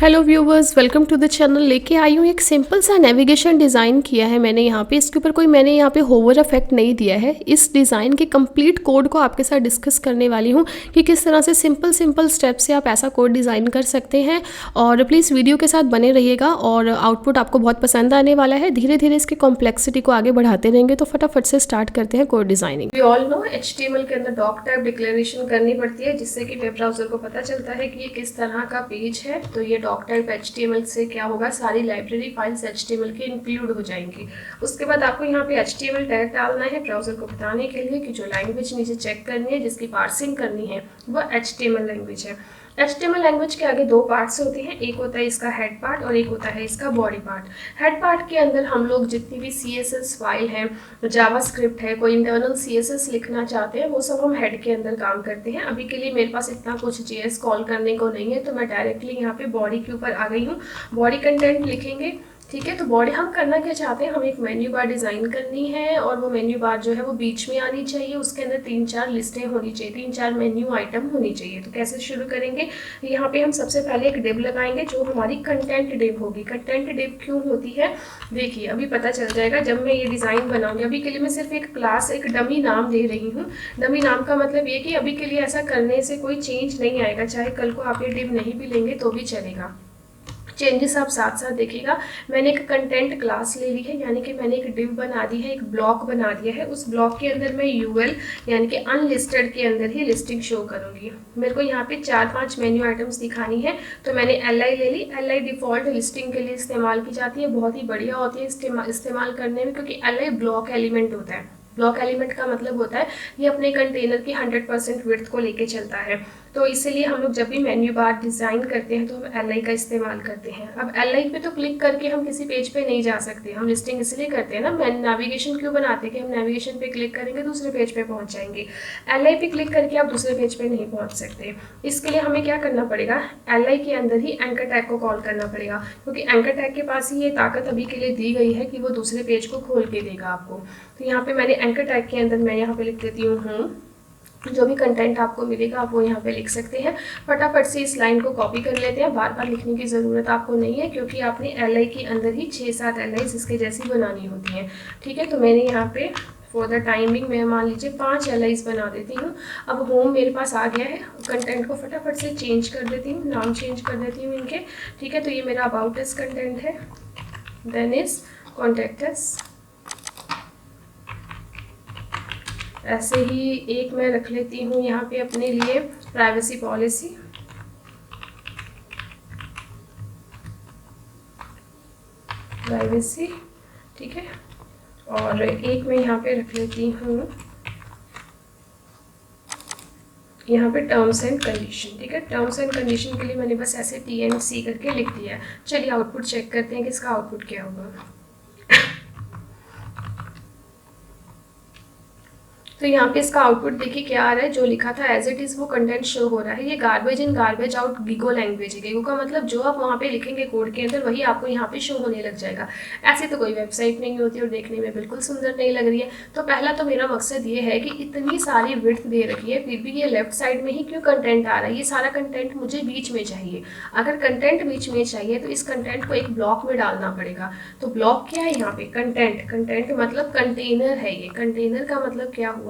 Hello viewers, welcome to the channel. लेके आई हूँ एक सिंपल सा नेविगेशन डिज़ाइन किया है मैंने यहाँ पे। इसके ऊपर मैंने यहाँ पे होवर इफेक्ट नहीं दिया है। इस डिज़ाइन के कंप्लीट कोड को आपके साथ डिस्कस करने वाली हूँ कि किस तरह से सिंपल स्टेप से आप ऐसा कोड डिज़ाइन कर सकते हैं। और प्लीज़ वीडियो के साथ बने रहिएगा और आउटपुट आपको बहुत पसंद आने वाला है। धीरे धीरे इसकी कॉम्प्लेक्सिटी को आगे बढ़ाते रहेंगे। तो फटाफट से स्टार्ट करते हैं code designing. We all know HTML के अंदर डॉक टैग डिक्लेरेशन करनी पड़ती है, जिससे कि वेब ब्राउजर को पता चलता है कि ये किस तरह का पेज है। तो ये डॉक टैग HTML से क्या होगा, सारी लाइब्रेरी फाइल्स HTML के इंक्लूड हो जाएंगी। उसके बाद आपको यहाँ पे HTML टैग डालना है ब्राउजर को बताने के लिए कि जो लैंग्वेज नीचे चेक करनी है, जिसकी पार्सिंग करनी है, वो HTML लैंग्वेज है। HTML लैंग्वेज के आगे दो पार्ट्स होते हैं, एक होता है इसका हेड पार्ट और एक होता है इसका बॉडी पार्ट। हेड पार्ट के अंदर हम लोग जितनी भी CSS फाइल है, जावास्क्रिप्ट है, कोई इंटरनल CSS लिखना चाहते हैं, वो सब हम हेड के अंदर काम करते हैं। अभी के लिए मेरे पास इतना कुछ JS कॉल करने को नहीं है, तो मैं डायरेक्टली यहाँ पे बॉडी के ऊपर आ गई हूँ। बॉडी कंटेंट लिखेंगे, ठीक है। तो बॉडी हम करना क्या चाहते हैं, हम एक मेन्यू बार डिज़ाइन करनी है और वो मेन्यू बार जो है वो बीच में आनी चाहिए। उसके अंदर 3-4 लिस्टें होनी चाहिए, 3-4 मेन्यू आइटम होनी चाहिए। तो कैसे शुरू करेंगे, यहाँ पे हम सबसे पहले एक डिव लगाएंगे जो हमारी कंटेंट डिव होगी। कंटेंट डिव क्यों होती है, देखिए अभी पता चल जाएगा जब मैं ये डिज़ाइन बनाऊंगी। अभी के लिए मैं सिर्फ एक क्लास, एक डमी नाम दे रही हूँ। डमी नाम का मतलब ये कि अभी के लिए ऐसा करने से कोई चेंज नहीं आएगा, चाहे कल को आप ये डिव नहीं भी लेंगे तो भी चलेगा। चेंजेस आप साथ साथ देखिएगा। मैंने एक कंटेंट क्लास ले ली है, यानी कि मैंने एक डिव बना दी है, एक ब्लॉक बना दिया है। उस ब्लॉक के अंदर मैं UL यानी कि अनलिस्टेड के अंदर ही लिस्टिंग शो करूंगी। मेरे को यहाँ पे 4-5 मेन्यू आइटम्स दिखानी है, तो मैंने LI ले ली। LI डिफॉल्ट लिस्टिंग के लिए इस्तेमाल की जाती है, बहुत ही बढ़िया होती है इस्तेमाल करने में, क्योंकि LI ब्लॉक एलिमेंट होता है। ब्लॉक एलिमेंट का मतलब होता है ये अपने कंटेनर की 100% विड्थ को लेके चलता है। तो इसीलिए हम लोग जब भी मेन्यू बार डिज़ाइन करते हैं तो हम LI का इस्तेमाल करते हैं। अब LI पे तो क्लिक करके हम किसी पेज पे नहीं जा सकते, हम लिस्टिंग इसलिए करते हैं ना, नेविगेशन क्यों बनाते हैं कि हम नेविगेशन पे क्लिक करेंगे दूसरे पेज पे पहुंच जाएंगे। LI पे क्लिक करके आप दूसरे पेज पे नहीं पहुंच सकते। इसके लिए हमें क्या करना पड़ेगा, LI के अंदर ही एंकर टैग को कॉल करना पड़ेगा, क्योंकि एंकर टैग के पास ही ये ताकत अभी के लिए दी गई है कि वो दूसरे पेज को खोल के देगा आपको। तो यहाँ पे मैंने एंकर टैग के अंदर मैं यहाँ पे लिख देती हूँ जो भी कंटेंट आपको मिलेगा आप वो यहाँ पे लिख सकते हैं। फटाफट से इस लाइन को कॉपी कर लेते हैं, बार बार लिखने की ज़रूरत आपको नहीं है, क्योंकि आपने LI के अंदर ही 6-7 LIs इसके जैसी बनानी होती हैं, ठीक है। तो मैंने यहाँ पे फॉर द टाइमिंग मैं मान लीजिए 5 LIs बना देती हूँ। अब होम मेरे पास आ गया है, कंटेंट को फटाफट से चेंज कर देती हूँ, नाम चेंज कर देती हूँ इनके, ठीक है। तो ये मेरा अबाउट अस कंटेंट है, देन इज कॉन्टैक्ट अस। ऐसे ही एक मैं रख लेती हूँ यहाँ पे अपने लिए प्राइवेसी पॉलिसी, प्राइवेसी, ठीक है। और एक मैं यहाँ पे रख लेती हूँ यहाँ पे टर्म्स एंड कंडीशन, ठीक है। टर्म्स एंड कंडीशन के लिए मैंने बस ऐसे TNC करके लिख दिया है। चलिए आउटपुट चेक करते हैं कि इसका आउटपुट क्या होगा। तो यहाँ पे इसका आउटपुट देखिए क्या आ रहा है, जो लिखा था एज इट इज़ वो कंटेंट शो हो रहा है। ये garbage in garbage out GIGO language है। गिगो का मतलब जो आप वहाँ पे लिखेंगे कोड के अंदर वही आपको यहाँ पे शो होने लग जाएगा। ऐसी तो कोई वेबसाइट नहीं होती और देखने में बिल्कुल सुंदर नहीं लग रही है। तो पहला तो मेरा मकसद ये है कि इतनी सारी विड्थ दे रखी है, फिर भी ये लेफ्ट साइड में ही क्यों कंटेंट आ रहा है। ये सारा कंटेंट मुझे बीच में चाहिए। अगर कंटेंट बीच में चाहिए तो इस कंटेंट को एक ब्लॉक में डालना पड़ेगा। तो ब्लॉक क्या है यहाँ पे, कंटेंट। कंटेंट मतलब कंटेनर है। ये कंटेनर का मतलब क्या हुआ,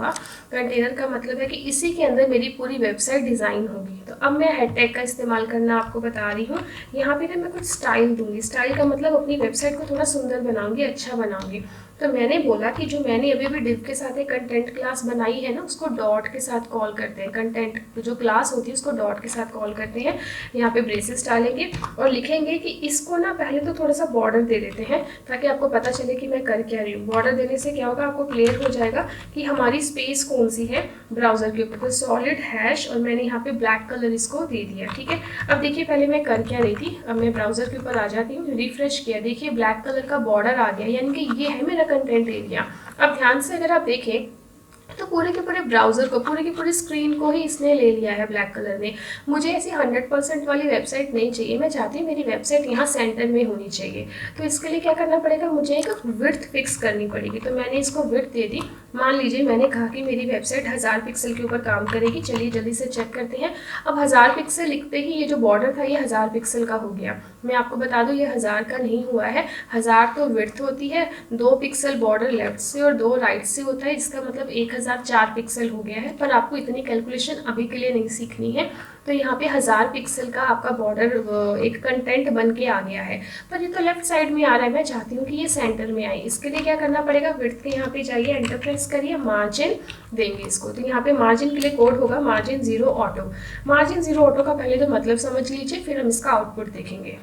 कंटेनर का मतलब है कि इसी के अंदर मेरी पूरी वेबसाइट डिज़ाइन होगी। तो अब मैं हेड टैग का इस्तेमाल करना आपको बता रही हूँ। यहाँ पे ना मैं कुछ स्टाइल दूंगी। स्टाइल का मतलब अपनी वेबसाइट को थोड़ा सुंदर बनाऊंगी, अच्छा बनाऊंगी। तो मैंने बोला कि जो मैंने अभी डिव के साथ एक कंटेंट क्लास बनाई है ना, उसको डॉट के साथ कॉल करते हैं। कंटेंट जो क्लास होती है उसको डॉट के साथ कॉल करते हैं। यहाँ पे ब्रेसेस डालेंगे और लिखेंगे कि इसको ना पहले तो थोड़ा सा बॉर्डर दे देते हैं, ताकि आपको पता चले कि मैं कर क्या रही हूँ। बॉर्डर देने से क्या होगा, आपको क्लियर हो जाएगा कि हमारी स्पेस कौन सी है ब्राउजर के ऊपर। तो सॉलिड हैश और मैंने यहाँ पे ब्लैक कलर इसको दे दिया, ठीक है। अब देखिए पहले मैं कर क्या रही थी, अब मैं ब्राउजर के ऊपर आ जाती हूँ, रिफ्रेश किया, देखिए ब्लैक कलर का बॉर्डर आ गया, यानी कि ये है मेरा कंटेंट एरिया। अब ध्यान से अगर आप देखें तो पूरे के पूरे ब्राउज़र को, पूरे की पूरी स्क्रीन को ही इसने ले लिया है ब्लैक कलर में। मुझे ऐसी 100% वाली वेबसाइट नहीं चाहिए, मैं चाहती हूँ मेरी वेबसाइट यहाँ सेंटर में होनी चाहिए। तो इसके लिए क्या करना पड़ेगा, मुझे एक विड्थ फिक्स करनी पड़ेगी। तो मैंने इसको विड्थ दे दी। मान लीजिए मैंने कहा कि मेरी वेबसाइट 1000 पिक्सल के ऊपर काम करेगी। चलिए जल्दी से चेक करते हैं। अब 1000 पिक्सल लिखते ही ये जो बॉर्डर था ये 1000 पिक्सल का हो गया। मैं आपको बता दूँ ये 1000 का नहीं हुआ है। 1000 तो विड्थ होती है, 2 पिक्सल बॉर्डर लेफ्ट से और 2 राइट से होता है, इसका मतलब 1004 पिक्सल हो गया है। पर आपको इतनी कैलकुलेशन अभी के लिए नहीं सीखनी है। तो यहाँ पे 1000 पिक्सल का आपका बॉर्डर एक कंटेंट बन के आ गया है। पर ये तो लेफ्ट साइड में आ रहा है, मैं चाहती हूँ कि ये सेंटर में आए। इसके लिए क्या करना पड़ेगा, विड्थ के यहाँ पे जाइए, एंटर प्रेस करिए, मार्जिन देंगे इसको। तो यहाँ पे मार्जिन के लिए कोड होगा मार्जिन 0 ऑटो। मार्जिन 0 ऑटो का पहले तो मतलब समझ लीजिए, फिर हम इसका आउटपुट देखेंगे।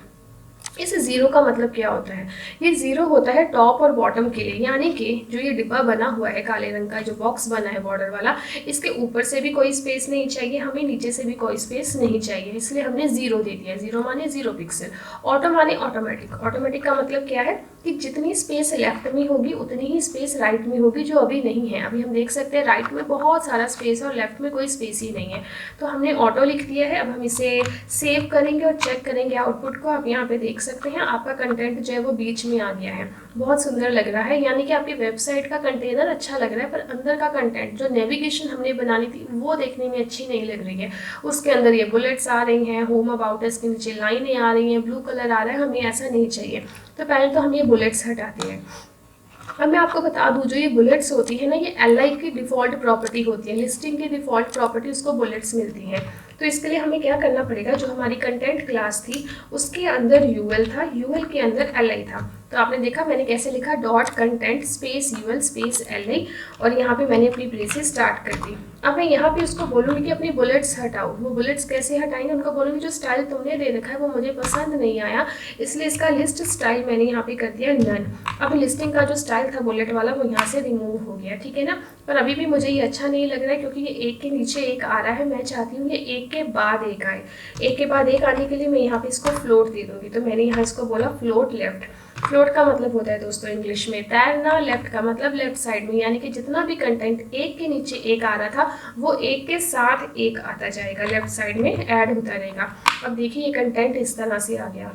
इस जीरो का मतलब क्या होता है, ये जीरो होता है टॉप और बॉटम के लिए, यानी कि जो ये डिब्बा बना हुआ है काले रंग का, जो बॉक्स बना है बॉर्डर वाला, इसके ऊपर से भी कोई स्पेस नहीं चाहिए हमें, नीचे से भी कोई स्पेस नहीं चाहिए, इसलिए हमने जीरो दे दिया। जीरो माने 0 पिक्सल, ऑटो माने ऑटोमेटिक। ऑटोमेटिक का मतलब क्या है कि जितनी स्पेस लेफ्ट में होगी उतनी ही स्पेस राइट में होगी, जो अभी नहीं है। अभी हम देख सकते हैं राइट में बहुत सारा स्पेस है और लेफ्ट में कोई स्पेस ही नहीं है। तो हमने ऑटो लिख दिया है। अब हम इसे सेव करेंगे और चेक करेंगे आउटपुट को। आप यहाँ पे देख सकते हैं आपका कंटेंट जो है वो बीच में आ गया है, बहुत सुंदर लग रहा है। यानी कि आपकी वेबसाइट का कंटेनर अच्छा लग रहा है, पर अंदर का कंटेंट जो नेविगेशन हमने बनानी थी वो देखने में अच्छी नहीं लग रही है। उसके अंदर ये बुलेट्स आ रही हैं, होम अबाउट अस के नीचे लाइनें आ रही हैं, ब्लू कलर आ रहा है, हमें ऐसा नहीं चाहिए। तो पहले तो हम ये बुलेट्स हटाते हैं। अब मैं आपको बता दूं, जो ये बुलेट्स होती है ना, ये एलआई की डिफ़ॉल्ट प्रॉपर्टी होती है, लिस्टिंग की डिफ़ॉल्ट प्रॉपर्टी उसको बुलेट्स मिलती है। तो इसके लिए हमें क्या करना पड़ेगा, जो हमारी कंटेंट क्लास थी उसके अंदर यूएल था, यूएल के अंदर एलआई था। तो आपने देखा मैंने कैसे लिखा, dot content space UL space LI, और यहाँ पे मैंने अपनी ब्रेसेस स्टार्ट कर दी। अब मैं यहाँ पे उसको बोलूँगी कि अपनी बुलेट्स हटाओ। वो बुलेट्स कैसे हटाएंगे, उनको बोलूँगी जो स्टाइल तुमने दे रखा है वो मुझे पसंद नहीं आया, इसलिए इसका लिस्ट स्टाइल मैंने यहाँ पे कर दिया नन। अब लिस्टिंग का जो स्टाइल था बुलेट वाला वो यहाँ से रिमूव हो गया, ठीक है ना। पर अभी भी मुझे ये अच्छा नहीं लग रहा है, क्योंकि ये एक के नीचे एक आ रहा है। मैं चाहती हूँ ये एक के बाद एक आए। एक के बाद एक आने के लिए मैं यहाँ पे इसको फ्लोट दे दूँगी। तो मैंने यहाँ इसको बोला फ्लोट लेफ्ट। फ्लोट का मतलब होता है दोस्तों इंग्लिश में तैरना, लेफ्ट का मतलब लेफ्ट साइड में, यानी कि जितना भी कंटेंट एक के नीचे एक आ रहा था वो एक के साथ एक आता जाएगा, लेफ्ट साइड में ऐड होता रहेगा। अब देखिए ये कंटेंट इस तरह से आ गया।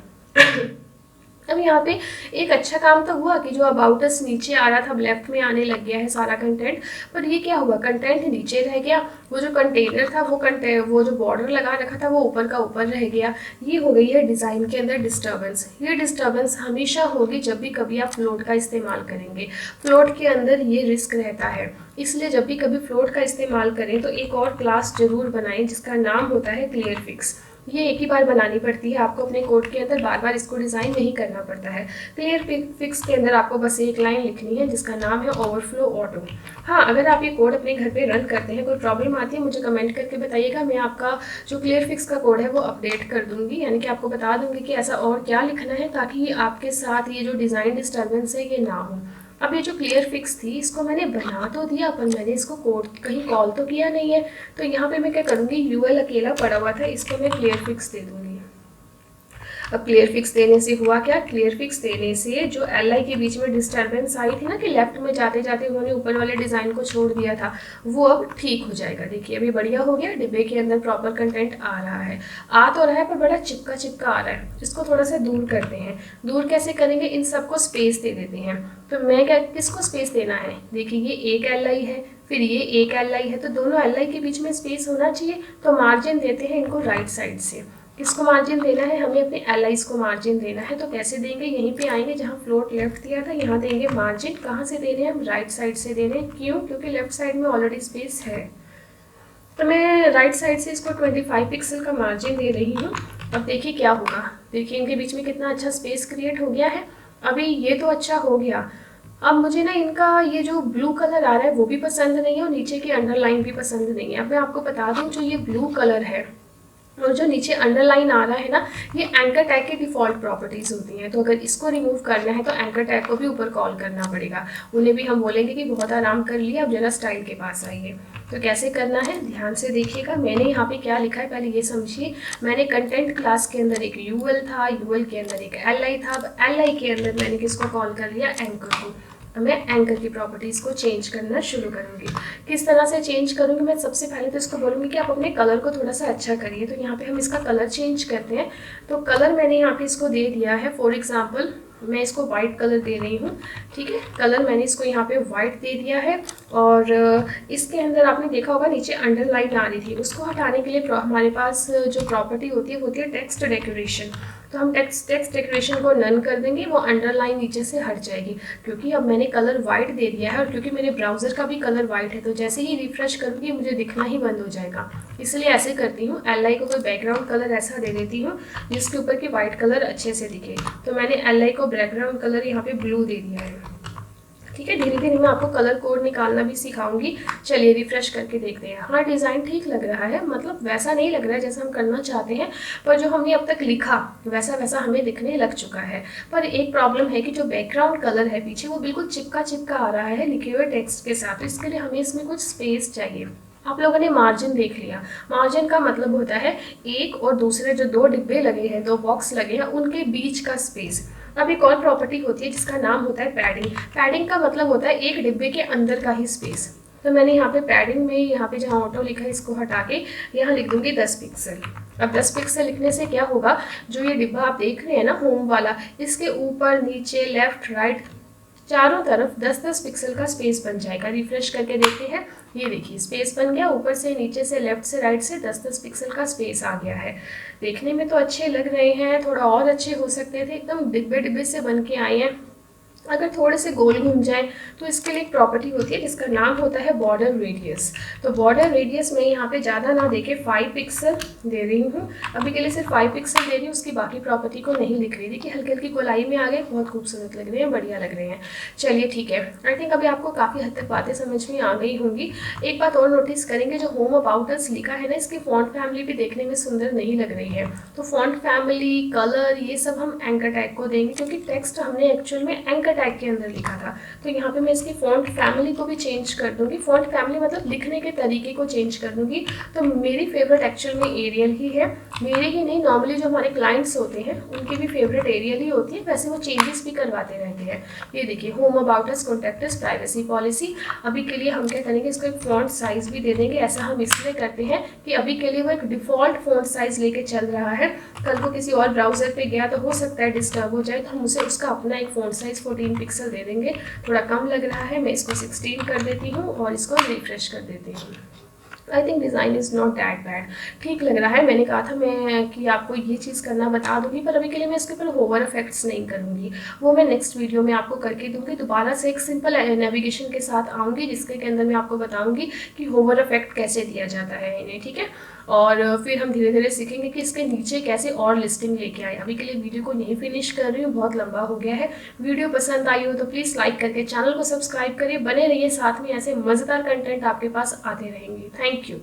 अब यहाँ पे एक अच्छा काम तो हुआ कि जो अबाउट अस नीचे आ रहा था लेफ्ट में आने लग गया है सारा कंटेंट। पर ये क्या हुआ, कंटेंट नीचे रह गया, वो जो कंटेनर था वो जो बॉर्डर लगा रखा था वो ऊपर का ऊपर रह गया। ये हो गई है डिज़ाइन के अंदर डिस्टर्बेंस। ये डिस्टर्बेंस हमेशा होगी जब भी कभी आप फ्लोट का इस्तेमाल करेंगे। फ्लोट के अंदर ये रिस्क रहता है, इसलिए जब भी कभी फ्लोट का इस्तेमाल करें तो एक और क्लास जरूर बनाएं जिसका नाम होता है क्लियर फिक्स। ये एक ही बार बनानी पड़ती है, आपको अपने कोड के अंदर बार बार इसको डिज़ाइन नहीं करना पड़ता है। क्लियर फिक्स के अंदर आपको बस एक लाइन लिखनी है जिसका नाम है ओवरफ्लो ऑटो। हाँ, अगर आप ये कोड अपने घर पे रन करते हैं, कोई प्रॉब्लम आती है मुझे कमेंट करके बताइएगा, मैं आपका जो क्लियर फिक्स का कोड है वो अपडेट कर दूंगी, यानी कि आपको बता दूंगी कि ऐसा और क्या लिखना है ताकि आपके साथ ये जो डिज़ाइन डिस्टर्बेंस है ये ना हो। अब ये जो क्लियर फिक्स थी इसको मैंने बना तो दिया, पर मैंने इसको कोड कहीं कॉल तो किया नहीं है। तो यहाँ पे मैं क्या करूँगी, यूएल अकेला पड़ा हुआ था, इसको मैं क्लियर फिक्स दे दूँगी। अब क्लियर फिक्स देने से हुआ क्या, क्लियर फिक्स देने से जो एलआई के बीच में डिस्टर्बेंस आई थी ना कि लेफ्ट में जाते जाते उन्होंने ऊपर वाले डिज़ाइन को छोड़ दिया था, वो अब ठीक हो जाएगा। देखिए अभी बढ़िया हो गया, डिब्बे के अंदर प्रॉपर कंटेंट आ रहा है। आ तो रहा है पर बड़ा चिपका चिपका आ रहा है, इसको थोड़ा सा दूर करते हैं। दूर कैसे करेंगे, इन सबको स्पेस दे देते हैं। तो मैं क्या, किसको स्पेस देना है, देखिए ये एक एलआई है, फिर ये एक एलआई है, तो दोनों एलआई के बीच में स्पेस होना चाहिए। तो मार्जिन देते हैं इनको राइट साइड से। किसको मार्जिन देना है, हमें अपने एलआईज को मार्जिन देना है। तो कैसे देंगे, यहीं पे आएंगे जहाँ फ्लोट लेफ्ट दिया था, यहाँ देंगे मार्जिन। कहाँ से दे रहे हैं हम, राइट साइड से दे रहे हैं। क्यों, क्योंकि लेफ्ट साइड में ऑलरेडी स्पेस है। तो मैं राइट साइड से इसको 25 पिक्सल का मार्जिन दे रही हूँ। अब देखिए क्या होगा, देखिए इनके बीच में कितना अच्छा स्पेस क्रिएट हो गया है। अभी ये तो अच्छा हो गया। अब मुझे ना इनका ये जो ब्लू कलर आ रहा है वो भी पसंद नहीं है और नीचे की अंडरलाइन भी पसंद नहीं है। अब मैं आपको बता दूँ, जो ये ब्लू कलर है और जो नीचे अंडरलाइन आ रहा है ना, ये एंकर टैग की डिफ़ॉल्ट प्रॉपर्टीज़ होती हैं। तो अगर इसको रिमूव करना है तो एंकर टैग को भी ऊपर कॉल करना पड़ेगा। उन्हें भी हम बोलेंगे कि बहुत आराम कर लिया, अब जरा स्टाइल के पास आइए। तो कैसे करना है ध्यान से देखिएगा। मैंने यहाँ पे क्या लिखा है पहले ये समझिए। मैंने कंटेंट क्लास के अंदर एक यूएल था, यूएल के अंदर एक एलआई था। अब एलआई के अंदर मैंने किसको कॉल कर लिया, एंकर को। मैं एंकर की प्रॉपर्टीज़ को चेंज करना शुरू करूँगी। किस तरह से चेंज करूँगी, मैं सबसे पहले तो इसको बोलूँगी कि आप अपने कलर को थोड़ा सा अच्छा करिए। तो यहाँ पे हम इसका कलर चेंज करते हैं। तो कलर मैंने यहाँ पे इसको दे दिया है, फॉर एग्जांपल मैं इसको वाइट कलर दे रही हूँ, ठीक है। कलर मैंने इसको यहाँ पे वाइट दे दिया है। और इसके अंदर आपने देखा होगा नीचे अंडरलाइन आ रही थी, उसको हटाने के लिए हमारे पास जो प्रॉपर्टी होती है वो होती है टेक्स्ट डेकोरेशन। तो हम टेक्स्ट डेकोरेशन को नन कर देंगे, वो अंडरलाइन नीचे से हट जाएगी, क्योंकि अब मैंने कलर वाइट दे दिया है और क्योंकि मेरे ब्राउज़र का भी कलर वाइट है, तो जैसे ही रिफ्रेश करूँगी मुझे दिखना ही बंद हो जाएगा। इसलिए ऐसे करती हूँ, LI को कोई बैकग्राउंड कलर ऐसा दे देती हूँ जिसके ऊपर की वाइट कलर अच्छे से दिखे। तो मैंने LI को बैकग्राउंड कलर यहाँ पे ब्लू दे दिया है, ठीक है। धीरे धीरे मैं आपको कलर कोड निकालना भी सिखाऊंगी। चलिए रिफ्रेश करके देखते हैं। हाँ, डिज़ाइन ठीक लग रहा है, मतलब वैसा नहीं लग रहा है जैसा हम करना चाहते हैं, पर जो हमने अब तक लिखा वैसा वैसा हमें दिखने लग चुका है। पर एक प्रॉब्लम है कि जो बैकग्राउंड कलर है पीछे वो बिल्कुल चिपका चिपका आ रहा है लिखे हुए टेक्स्ट के साथ। तो इसके लिए हमें इसमें कुछ स्पेस चाहिए। आप लोगों ने मार्जिन देख लिया। मार्जिन का मतलब होता है एक और दूसरे जो दो डिब्बे लगे हैं, दो बॉक्स लगे हैं, उनके बीच का स्पेस। अब एक और प्रॉपर्टी होती है जिसका नाम होता है पैडिंग। पैडिंग का मतलब होता है एक डिब्बे के अंदर का ही स्पेस। तो मैंने यहाँ पे पैडिंग में यहाँ पे जहाँ ऑटो लिखा है इसको हटा के यहाँ लिख दूंगी 10 पिक्सल। अब 10 पिक्सल लिखने से क्या होगा, जो ये डिब्बा आप देख रहे हैं ना होम वाला, इसके ऊपर नीचे लेफ्ट राइट चारों तरफ 10-10 पिक्सल का स्पेस बन जाएगा। रिफ्रेश करके देखते हैं, ये देखिए स्पेस बन गया। ऊपर से नीचे से लेफ्ट से राइट से 10-10 पिक्सल का स्पेस आ गया है। देखने में तो अच्छे लग रहे हैं, थोड़ा और अच्छे हो सकते थे, एकदम डिब्बे डिब्बे से बन के आए हैं। अगर थोड़े से गोल घूम जाए तो इसके लिए एक प्रॉपर्टी होती है जिसका नाम होता है बॉर्डर रेडियस। तो बॉर्डर रेडियस में यहाँ पे ज़्यादा ना देके 5 पिक्सल दे रही हूँ। अभी के लिए सिर्फ 5 पिक्सल दे रही हूँ, उसकी बाकी प्रॉपर्टी को नहीं लिख रही थी कि हल्की हल्की गोलाई में आ गए, बहुत खूबसूरत लग रहे हैं, बढ़िया लग रहे हैं। चलिए ठीक है, आई थिंक अभी आपको काफ़ी हद तक बातें समझ में आ गई होंगी। एक बात और नोटिस करेंगे, जो होम अबाउट अस लिखा है ना, इसकी फॉन्ट फैमिली भी देखने में सुंदर नहीं लग रही है। तो फॉन्ट फैमिली, कलर, ये सब हम एंकर टैग को देंगे, क्योंकि टेक्स्ट हमने एक्चुअल में एंकर टैग के अंदर लिखा था। तो यहाँ पे मैं इसकी फॉन्ट फैमिली को भी चेंज कर दूंगी। फॉन्ट फैमिली मतलब लिखने के तरीके को चेंज कर दूंगी। तो मेरी फेवरेट एक्चुअल में एरियल ही है। मेरे ही नहीं, नॉर्मली जो हमारे क्लाइंट्स होते हैं उनकी भी फेवरेट एरियल ही होती है। वैसे वो चेंजेस भी करवाते रहते हैं। ये देखिए, home about us, contact us, privacy policy. अभी के लिए हम क्या करेंगे, इसको एक फॉन्ट साइज भी दे देंगे। ऐसा हम इसलिए करते हैं कि अभी के लिए वो एक डिफॉल्ट फॉन्ट साइज लेके चल रहा है। कल को किसी और ब्राउजर पे गया तो हो सकता है डिस्टर्ब हो जाए, तो हम उसे उसका अपना एक फॉन्ट साइज 14 पिक्सल दे देंगे। थोड़ा कम लग रहा है, मैं इसको 16 कर देती हूँ और इसको रिफ्रेश कर देती हूँ। I think design is not that bad, ठीक लग रहा है। मैंने कहा था मैं कि आपको ये चीज़ करना बता दूंगी, पर अभी के लिए मैं इसके ऊपर होवर इफेक्ट्स नहीं करूँगी, वो मैं नेक्स्ट वीडियो में आपको करके दूंगी। दोबारा से एक सिंपल नेविगेशन के साथ आऊँगी जिसके के अंदर मैं आपको बताऊँगी कि होवर इफेक्ट कैसे दिया जाता है इन्हें, ठीक है। और फिर हम धीरे धीरे सीखेंगे कि इसके नीचे कैसे और लिस्टिंग लेके आए। अभी के लिए वीडियो को यहीं फिनिश कर रही हूँ, बहुत लंबा हो गया है। वीडियो पसंद आई हो तो प्लीज़ लाइक करके चैनल को सब्सक्राइब करिए, बने रहिए साथ में, ऐसे मज़ेदार कंटेंट आपके पास आते रहेंगे। Thank you.